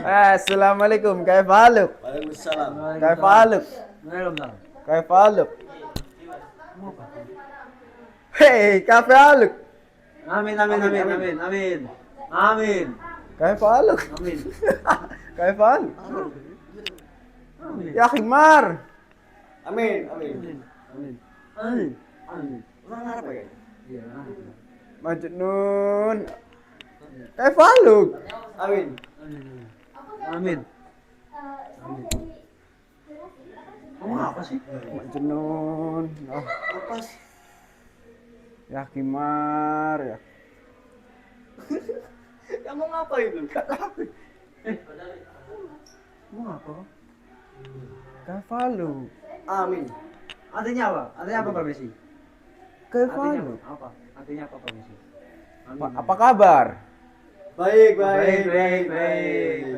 Assalamualaikum, kaifaluk? Waalaikumsalam. Kaifaluk? Waalaikumsalam. Kaifaluk? Hei, kaifaluk? Amin, amin, amin, amin, amin. Amin. Kaifaluk? Amin. Kaifaluk? Amin. Ya khimar. Amin, amin. Amin. Amin. Amin. Orang Arab ya? Iya. Majnun. Kaifaluk? Amin. Amin. Kamu apa sih? Majnun. Ah, Apa sih? ya khimar ya. Kamu ngapain lu? Kamu apa? Kaifaluk? Amin. Artinya apa? Artinya apa, Pak Messi? Kaifaluk? Apa? Artinya apa, Pak Messi? Apa kabar? Baik, Baik, baik, baik, baik.